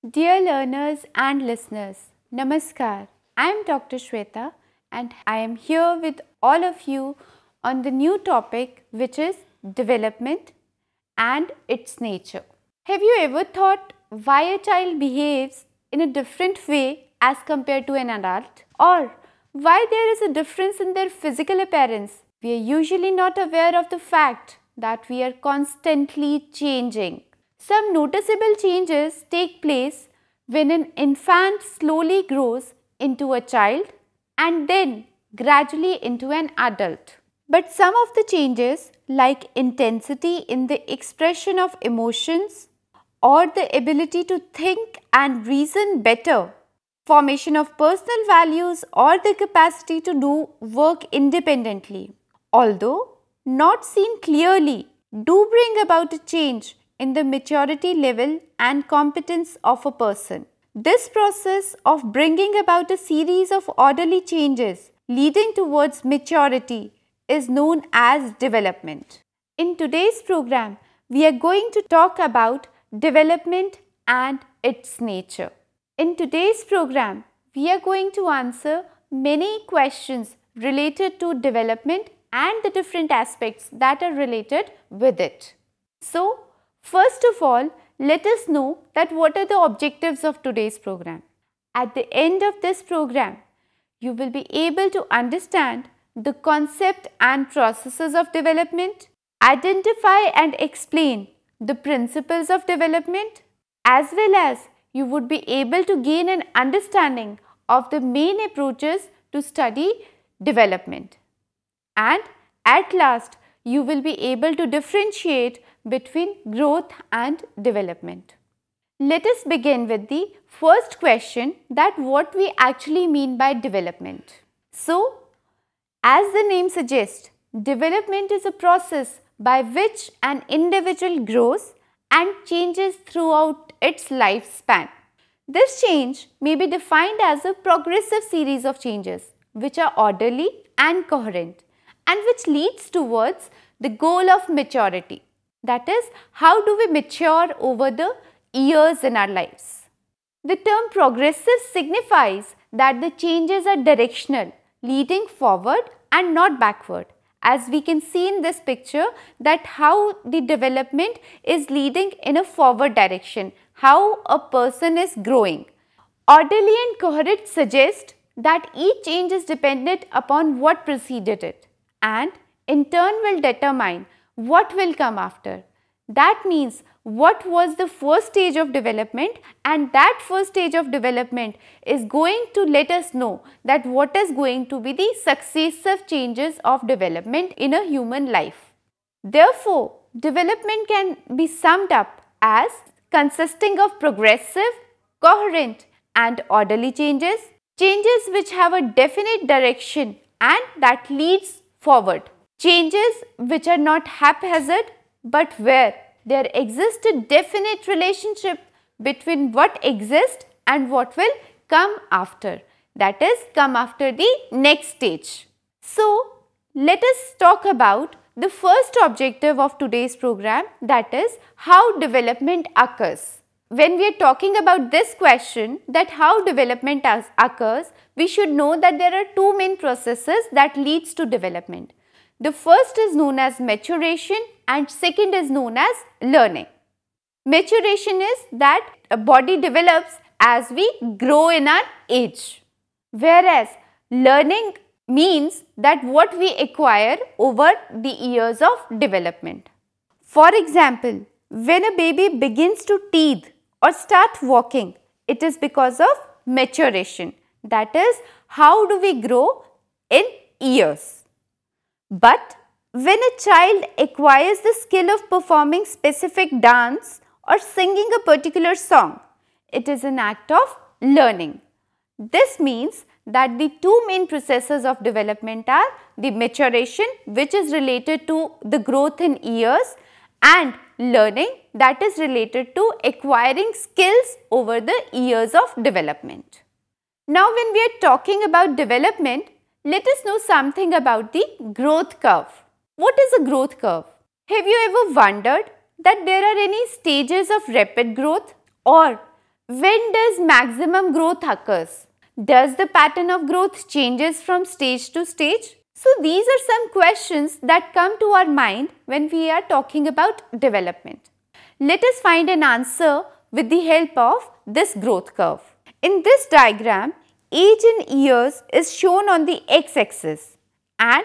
Dear learners and listeners, Namaskar. I am Dr. Shweta and I am here with all of you on the new topic which is development and its nature. Have you ever thought why a child behaves in a different way as compared to an adult? Or why there is a difference in their physical appearance? We are usually not aware of the fact that we are constantly changing. Some noticeable changes take place when an infant slowly grows into a child and then gradually into an adult. But some of the changes like intensity in the expression of emotions or the ability to think and reason better, formation of personal values or the capacity to do work independently, although not seen clearly, do bring about a change in the maturity level and competence of a person. This process of bringing about a series of orderly changes leading towards maturity is known as development. In today's program, we are going to talk about development and its nature. In today's program, we are going to answer many questions related to development and the different aspects that are related with it. So, first of all, let us know that what are the objectives of today's program. At the end of this program, you will be able to understand the concept and processes of development, identify and explain the principles of development, as well as you would be able to gain an understanding of the main approaches to study development. And at last, you will be able to differentiate between growth and development. Let us begin with the first question, that what we actually mean by development. So, as the name suggests, development is a process by which an individual grows and changes throughout its lifespan. This change may be defined as a progressive series of changes which are orderly and coherent and which leads towards the goal of maturity. That is, how do we mature over the years in our lives? The term progressive signifies that the changes are directional, leading forward and not backward. As we can see in this picture, that how the development is leading in a forward direction, how a person is growing. Orderly and coherent suggest that each change is dependent upon what preceded it and in turn will determine what will come after. That means what was the first stage of development, and that first stage of development is going to let us know that what is going to be the successive changes of development in a human life. Therefore, development can be summed up as consisting of progressive, coherent and orderly changes, changes which have a definite direction and that leads forward. Changes which are not haphazard but where there exists a definite relationship between what exists and what will come after. That is, come after the next stage. So, let us talk about the first objective of today's program, that is how development occurs. When we are talking about this question, that how development occurs, we should know that there are two main processes that leads to development. The first is known as maturation and second is known as learning. Maturation is that a body develops as we grow in our age, whereas learning means that what we acquire over the years of development. For example, when a baby begins to teeth or start walking, it is because of maturation. That is, how do we grow in years. But when a child acquires the skill of performing specific dance or singing a particular song, it is an act of learning. This means that the two main processes of development are the maturation, which is related to the growth in years, and learning, that is related to acquiring skills over the years of development. Now, when we are talking about development, let us know something about the growth curve. What is a growth curve? Have you ever wondered that there are any stages of rapid growth, or When does maximum growth occurs? Does the pattern of growth changes from stage to stage? So these are some questions that come to our mind when we are talking about development. Let us find an answer with the help of this growth curve. In this diagram, age in years is shown on the x-axis and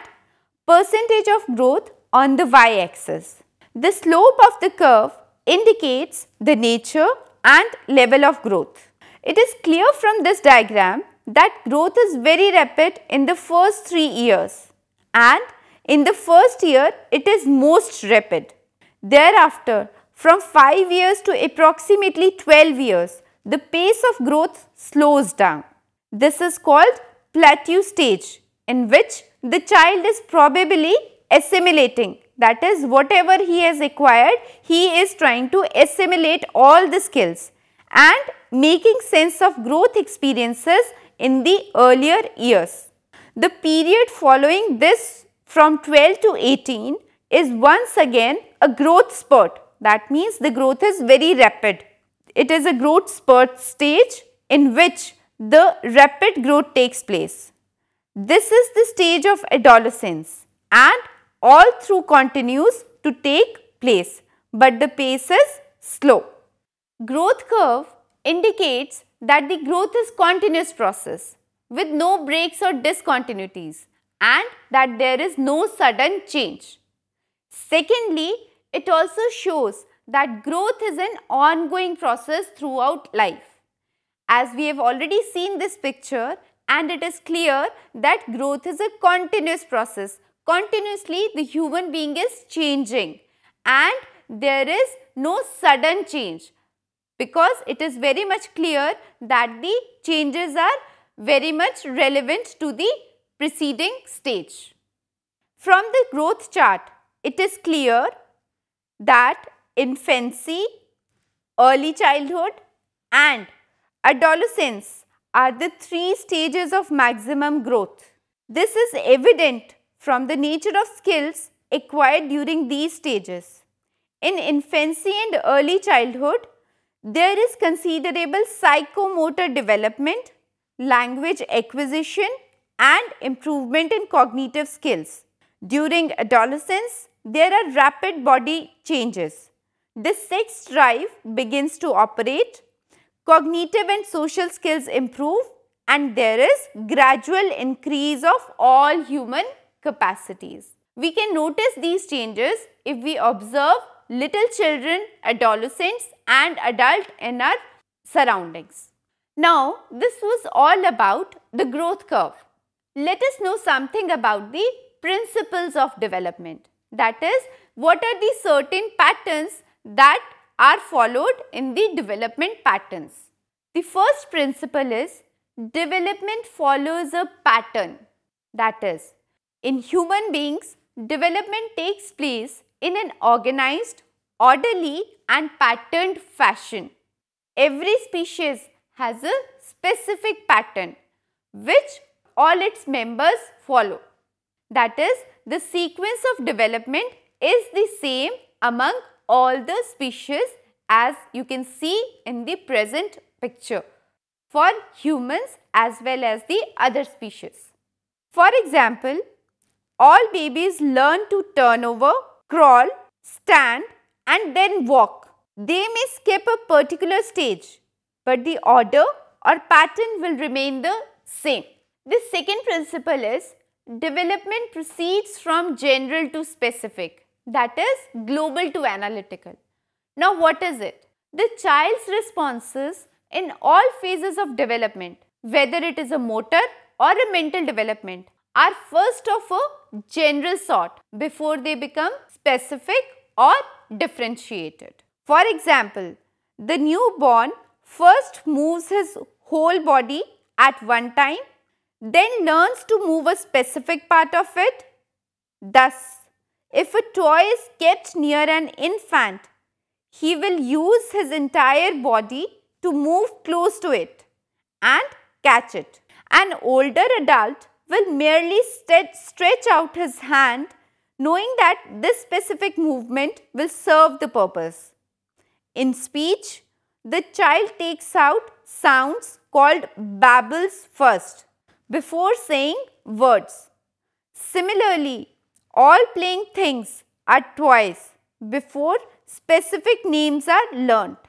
percentage of growth on the y-axis. The slope of the curve indicates the nature and level of growth. It is clear from this diagram that growth is very rapid in the first 3 years, and in the first year it is most rapid. Thereafter, from 5 years to approximately 12 years, the pace of growth slows down. This is called plateau stage, in which the child is probably assimilating. That is, whatever he has acquired, he is trying to assimilate all the skills and making sense of growth experiences in the earlier years. The period following this from 12 to 18 is once again a growth spurt. That means the growth is very rapid. It is a growth spurt stage in which the rapid growth takes place. This is the stage of adolescence and all through continues to take place, but the pace is slow. Growth curve indicates that the growth is continuous process with no breaks or discontinuities and that there is no sudden change. Secondly, it also shows that growth is an ongoing process throughout life. As we have already seen this picture, and it is clear that growth is a continuous process. Continuously the human being is changing and there is no sudden change, because it is very much clear that the changes are very much relevant to the preceding stage. From the growth chart, it is clear that infancy, early childhood and adolescence are the 3 stages of maximum growth. This is evident from the nature of skills acquired during these stages. In infancy and early childhood, there is considerable psychomotor development, language acquisition and improvement in cognitive skills. During adolescence, there are rapid body changes. The sex drive begins to operate, cognitive and social skills improve, and there is gradual increase of all human capacities. We can notice these changes if we observe little children, adolescents and adults in our surroundings. Now, this was all about the growth curve. Let us know something about the principles of development. That is, what are the certain patterns that are followed in the development patterns. The first principle is development follows a pattern. That is, in human beings, development takes place in an organized, orderly and patterned fashion. Every species has a specific pattern which all its members follow. That is, the sequence of development is the same among all the species, as you can see in the present picture, for humans as well as the other species. For example, all babies learn to turn over, crawl, stand and then walk. They may skip a particular stage, but the order or pattern will remain the same. The second principle is development proceeds from general to specific, that is global to analytical. Now what is it? The child's responses in all phases of development, whether it is a motor or a mental development, are first of a general sort before they become specific or differentiated. For example, the newborn first moves his whole body at one time, then learns to move a specific part of it. Thus, if a toy is kept near an infant, he will use his entire body to move close to it and catch it. An older adult will merely stretch out his hand, knowing that this specific movement will serve the purpose. In speech, the child takes out sounds called babbles first before saying words. Similarly, all playing things are toys before specific names are learnt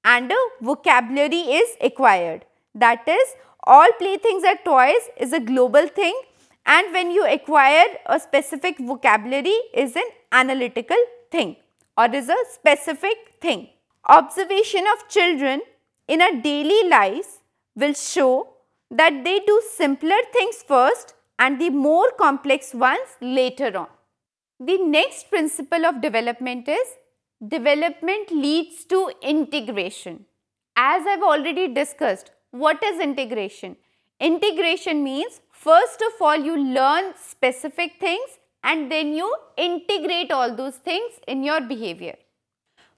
and a vocabulary is acquired. That is, all playthings are toys is a global thing, and when you acquire a specific vocabulary is an analytical thing or is a specific thing. Observation of children in our daily lives will show that they do simpler things first and the more complex ones later on. The next principle of development is development leads to integration. As I have already discussed, what is integration? Integration means first of all you learn specific things and then you integrate all those things in your behavior.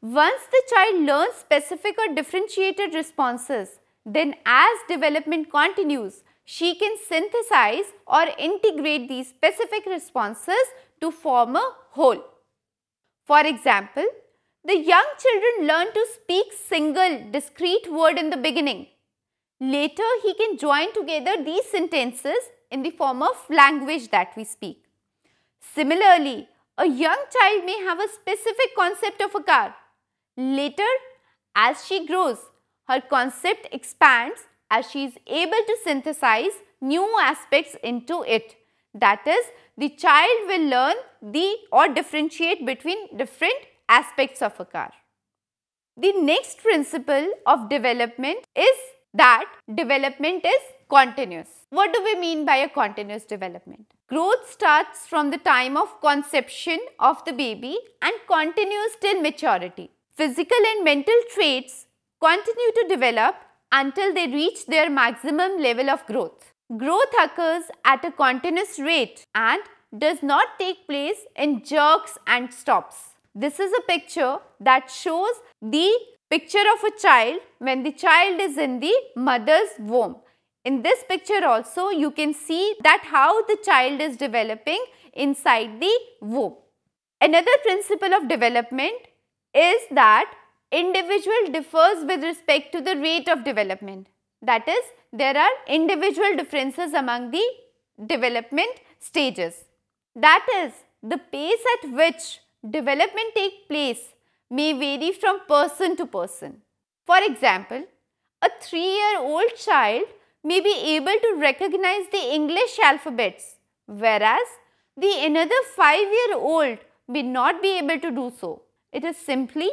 Once the child learns specific or differentiated responses, then as development continues, she can synthesize or integrate these specific responses to form a whole. For example, the young children learn to speak single discrete word in the beginning. Later, he can join together these sentences in the form of language that we speak. Similarly, a young child may have a specific concept of a car. Later, as she grows, her concept expands as she is able to synthesize new aspects into it. That is, the child will learn or differentiate between different aspects of a car. The next principle of development is that development is continuous. What do we mean by a continuous development? Growth starts from the time of conception of the baby and continues till maturity. Physical and mental traits continue to develop until they reach their maximum level of growth. Growth occurs at a continuous rate and does not take place in jerks and stops. This is a picture that shows the picture of a child when the child is in the mother's womb. In this picture also you can see that how the child is developing inside the womb. Another principle of development is that individual differs with respect to the rate of development. That is, there are individual differences among the development stages. That is, the pace at which development takes place may vary from person to person. For example, a 3-year-old child may be able to recognize the English alphabets, whereas the another 5-year-old may not be able to do so. It is simply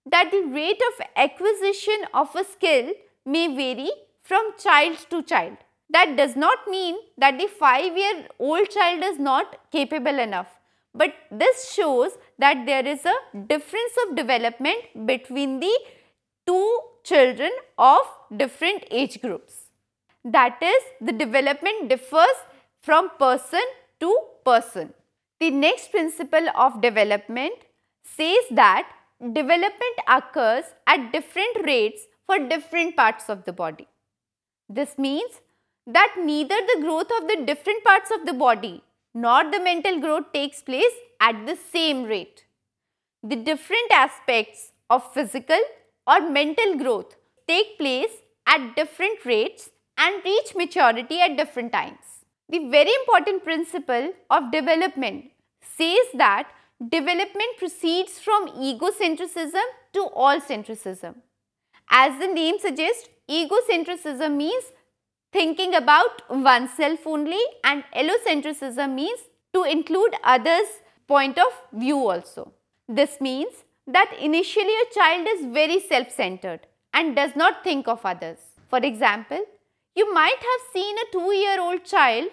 that the rate of acquisition of a skill may vary from child to child. That does not mean that the 5-year-old child is not capable enough, but this shows that there is a difference of development between the two children of different age groups. That is, the development differs from person to person. The next principle of development says that development occurs at different rates for different parts of the body. This means that neither the growth of the different parts of the body nor the mental growth takes place at the same rate. The different aspects of physical or mental growth take place at different rates and reach maturity at different times. The very important principle of development says that development proceeds from egocentrism to all-centricism. As the name suggests, egocentrism means thinking about oneself only and allocentrism means to include others' point of view also. This means that initially a child is very self-centered and does not think of others. For example, you might have seen a 2-year-old child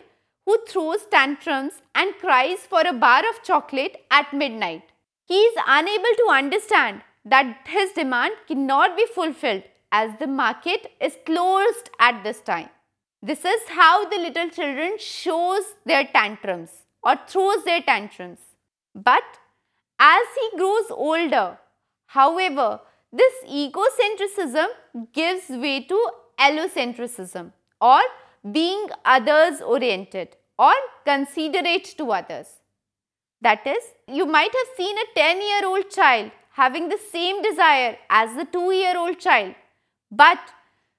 who throws tantrums and cries for a bar of chocolate at midnight. He is unable to understand that his demand cannot be fulfilled as the market is closed at this time. This is how the little children shows their tantrums or throws their tantrums. But as he grows older, however, this egocentrism gives way to allocentrism or being others oriented or considerate to others. That is, you might have seen a 10-year-old child having the same desire as the 2-year-old child, but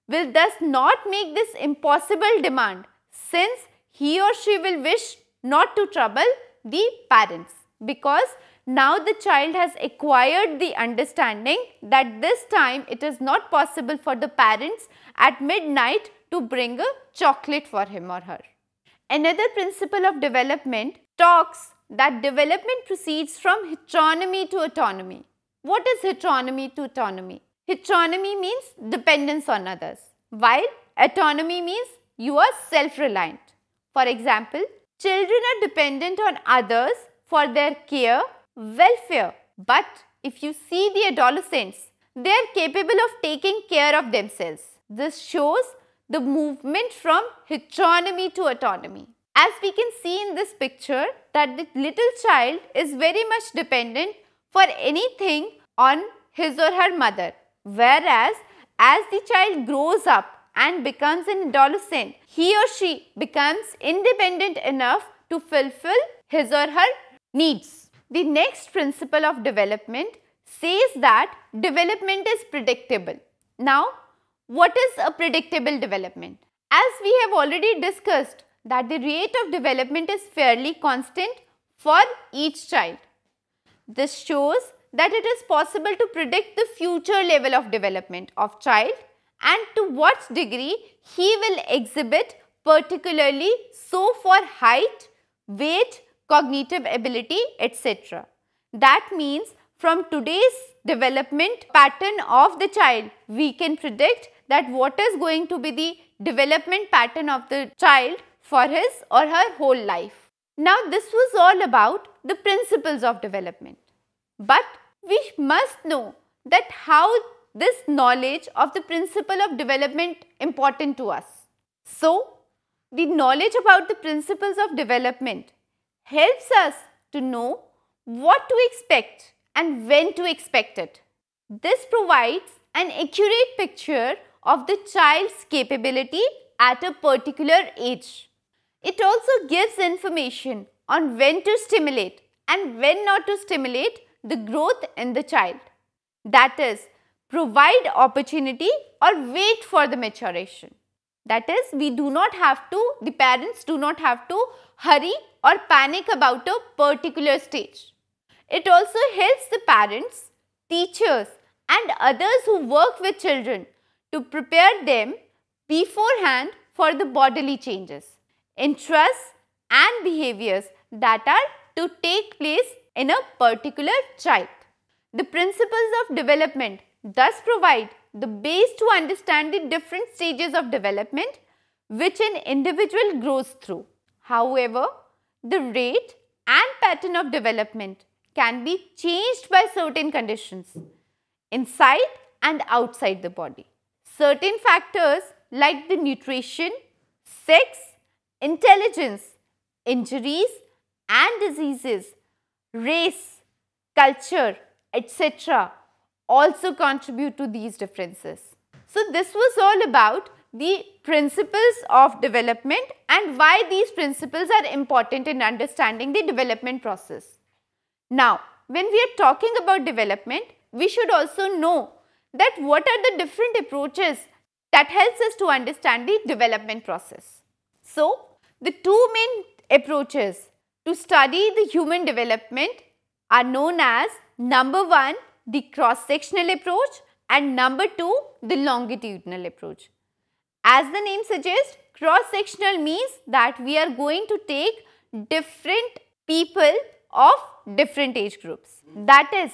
will thus not make this impossible demand, since he or she will wish not to trouble the parents, because now the child has acquired the understanding that this time it is not possible for the parents at midnight to bring a chocolate for him or her. Another principle of development talks that development proceeds from heteronomy to autonomy. What is heteronomy to autonomy? Heteronomy means dependence on others, while autonomy means you are self-reliant. For example, children are dependent on others for their care, welfare. But if you see the adolescents, they are capable of taking care of themselves. This shows the movement from heteronomy to autonomy. As we can see in this picture, that the little child is very much dependent for anything on his or her mother, whereas as the child grows up and becomes an adolescent, he or she becomes independent enough to fulfill his or her needs. The next principle of development says that development is predictable. Now, what is a predictable development? As we have already discussed that the rate of development is fairly constant for each child. This shows that it is possible to predict the future level of development of child and to what degree he will exhibit, particularly so for height, weight, cognitive ability, etc. That means from today's development pattern of the child, we can predict that what is going to be the development pattern of the child for his or her whole life. Now, this was all about the principles of development. But we must know that how this knowledge of the principle of development important to us. So, the knowledge about the principles of development helps us to know what to expect and when to expect it. This provides an accurate picture of the child's capability at a particular age. It also gives information on when to stimulate and when not to stimulate the growth in the child. That is, provide opportunity or wait for the maturation. That is, the parents do not have to hurry or panic about a particular stage. It also helps the parents, teachers and others who work with children to prepare them beforehand for the bodily changes, interests and behaviors that are to take place in a particular child. The principles of development thus provide the base to understand the different stages of development which an individual grows through. However, the rate and pattern of development can be changed by certain conditions inside and outside the body. Certain factors like the nutrition, sex, intelligence, injuries and diseases, race, culture, etc. also contribute to these differences. So, this was all about the principles of development and why these principles are important in understanding the development process. Now, when we are talking about development, we should also know that what are the different approaches that helps us to understand the development process. So, the two main approaches to study the human development are known as number 1, the cross-sectional approach and number 2, the longitudinal approach. As the name suggests, cross-sectional means that we are going to take different people of different age groups. That is,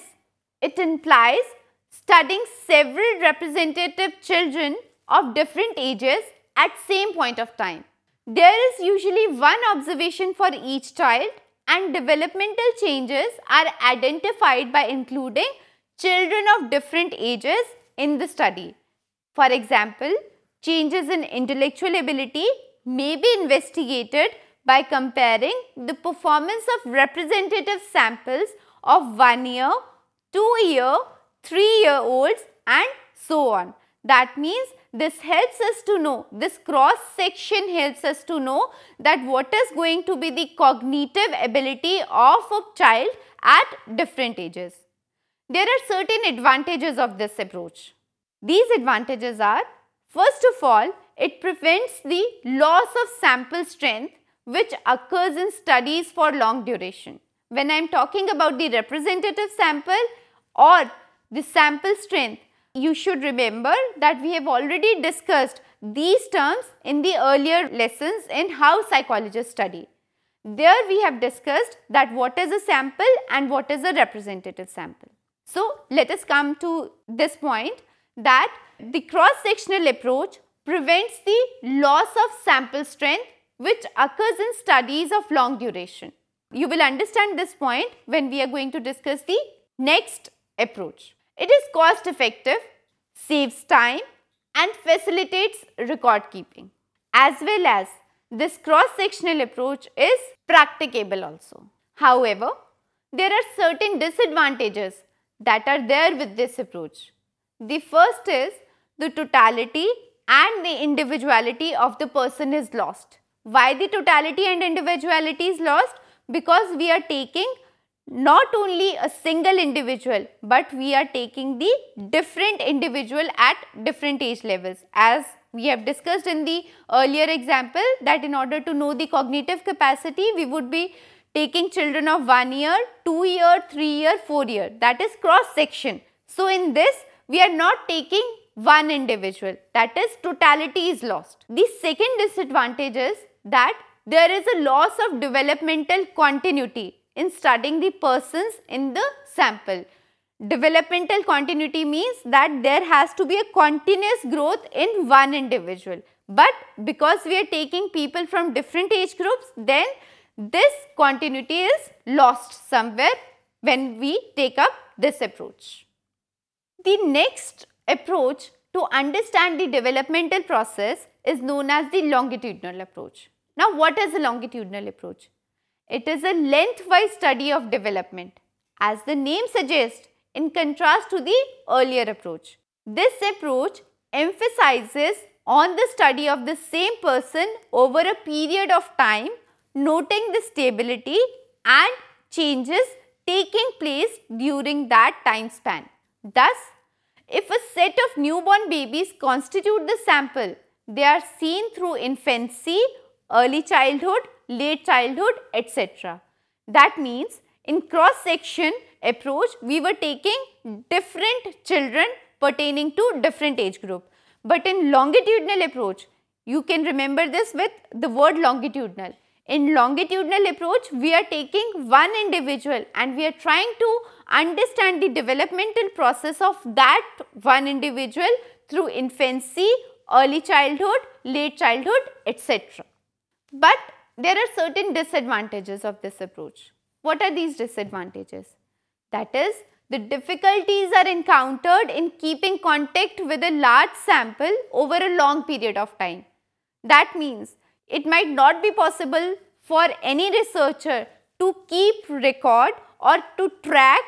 it implies studying several representative children of different ages at same point of time. There is usually one observation for each child and developmental changes are identified by including children of different ages in the study. For example, changes in intellectual ability may be investigated by comparing the performance of representative samples of 1 year, 2 year, 3 year olds and so on. That means this helps us to know, this cross section helps us to know that what is going to be the cognitive ability of a child at different ages. there are certain advantages of this approach. These advantages are, first of all, it prevents the loss of sample strength which occurs in studies for long duration. When I am talking about the representative sample or the sample strength, you should remember that we have already discussed these terms in the earlier lessons in how psychologists study. There we have discussed that what is a sample and what is a representative sample. So, let us come to this point that the cross-sectional approach prevents the loss of sample strength which occurs in studies of long duration. You will understand this point when we are going to discuss the next approach. It is cost effective, saves time and facilitates record keeping. As well as this cross-sectional approach is practicable also. However, there are certain disadvantages that are there with this approach. The first is the totality and the individuality of the person is lost. Why the totality and individuality is lost? Because we are taking not only a single individual, but we are taking the different individual at different age levels. As we have discussed in the earlier example that in order to know the cognitive capacity, we would be taking children of 1 year, 2 year, 3 year, 4 year, that is cross section. So, in this we are not taking one individual, that is totality is lost. The second disadvantage is that there is a loss of developmental continuity in studying the persons in the sample. Developmental continuity means that there has to be a continuous growth in one individual, but because we are taking people from different age groups, then this continuity is lost somewhere when we take up this approach. The next approach to understand the developmental process is known as the longitudinal approach. Now, what is a longitudinal approach? It is a lengthwise study of development, as the name suggests, in contrast to the earlier approach. This approach emphasizes on the study of the same person over a period of time, noting the stability and changes taking place during that time span. Thus, if a set of newborn babies constitute the sample, they are seen through infancy, early childhood, late childhood, etc. That means in cross-section approach, we were taking different children pertaining to different age group. But in longitudinal approach, you can remember this with the word longitudinal. In longitudinal approach, we are taking one individual and we are trying to understand the developmental process of that one individual through infancy, early childhood, late childhood, etc. But there are certain disadvantages of this approach. What are these disadvantages? That is, the difficulties are encountered in keeping contact with a large sample over a long period of time. That means it might not be possible for any researcher to keep record or to track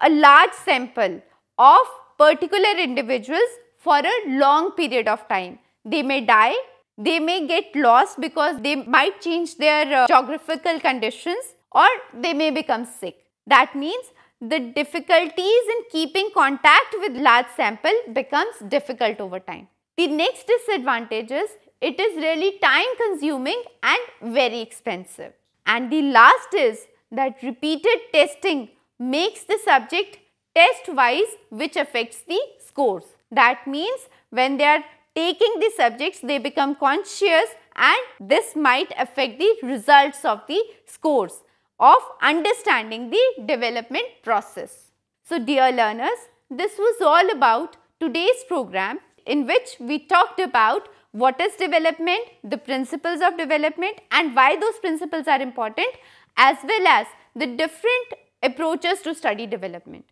a large sample of particular individuals for a long period of time. They may die, they may get lost because they might change their geographical conditions, or they may become sick. That means the difficulties in keeping contact with large sample becomes difficult over time. The next disadvantage is it is really time consuming and very expensive. And the last is that repeated testing makes the subject test wise, which affects the scores. That means when they are taking the subjects, they become conscious and this might affect the results of the scores of understanding the development process. So, dear learners, this was all about today's program in which we talked about what is development, the principles of development and why those principles are important, as well as the different approaches to study development.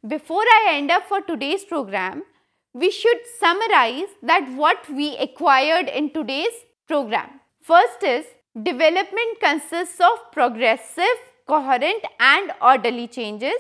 Before I end up for today's program, we should summarize that what we acquired in today's program. First is, development consists of progressive, coherent and orderly changes,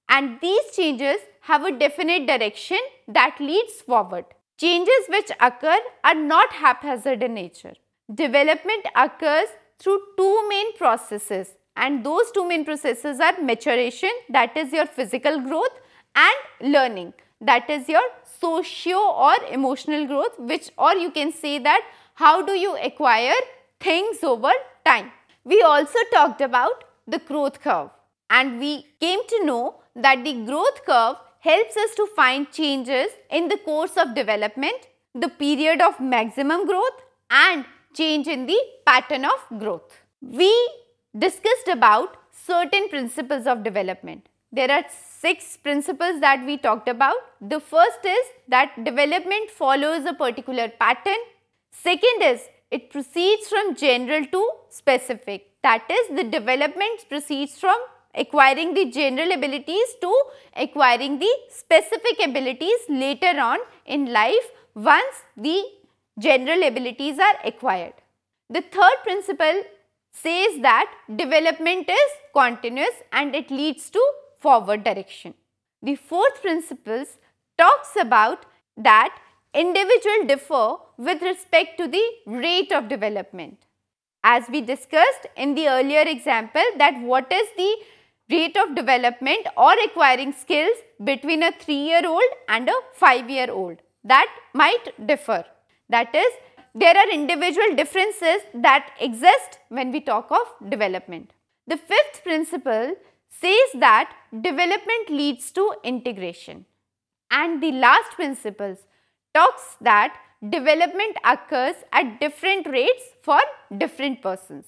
and these changes have a definite direction that leads forward. Changes which occur are not haphazard in nature. Development occurs through two main processes, and those two main processes are maturation, that is your physical growth, and learning, that is your socio or emotional growth, which, or you can say that how do you acquire things over time. We also talked about the growth curve, and we came to know that the growth curve helps us to find changes in the course of development, the period of maximum growth and change in the pattern of growth. We discussed about certain principles of development. There are 6 principles that we talked about. The first is that development follows a particular pattern. Second is it proceeds from general to specific. That is, the development proceeds from acquiring the general abilities to acquiring the specific abilities later on in life once the general abilities are acquired. The third principle says that development is continuous and it leads to forward direction. The fourth principle talks about that individuals differ with respect to the rate of development. As we discussed in the earlier example, that what is the rate of development or acquiring skills between a 3-year-old and a 5-year-old, that might differ. That is, there are individual differences that exist when we talk of development. The fifth principle says that development leads to integration, and the last principle talks that development occurs at different rates for different persons.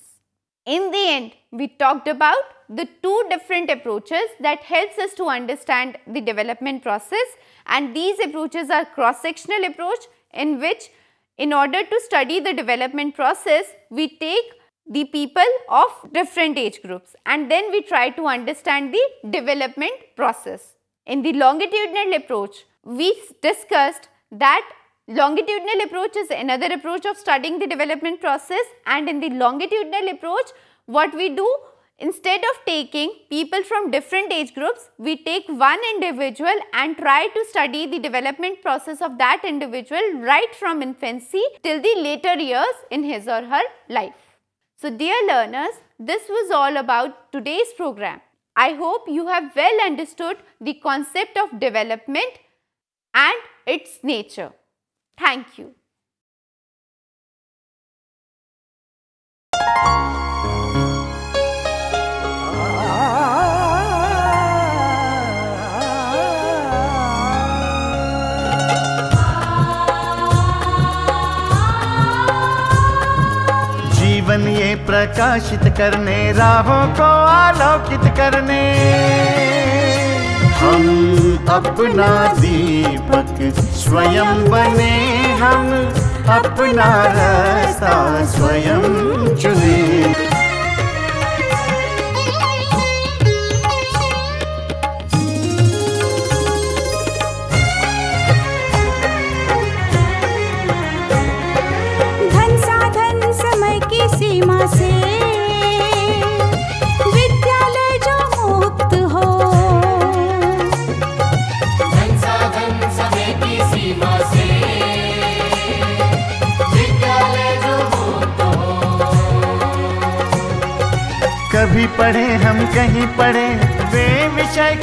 In the end, we talked about the 2 different approaches that helps us to understand the development process, and these approaches are cross-sectional approach, in which in order to study the development process, we take the people of different age groups and then we try to understand the development process. In the longitudinal approach, we discussed that longitudinal approach is another approach of studying the development process, and in the longitudinal approach, what we do, instead of taking people from different age groups, we take one individual and try to study the development process of that individual right from infancy till the later years in his or her life. So dear learners, this was all about today's program. I hope you have well understood the concept of development and its nature. Thank you. जीवन ये प्रकाशित करने, राहों को आलोकित करने, हम अपना दीपक स्वयं बने, हम अपना रास्ता स्वयं चुने। धन साधन समय की सीमा से विद्यालय जो मुक्त हो, धन साधन समय की सीमा से विद्यालय जो मुक्त हो। कभी पढ़े हम कहीं पढ़े वे विषय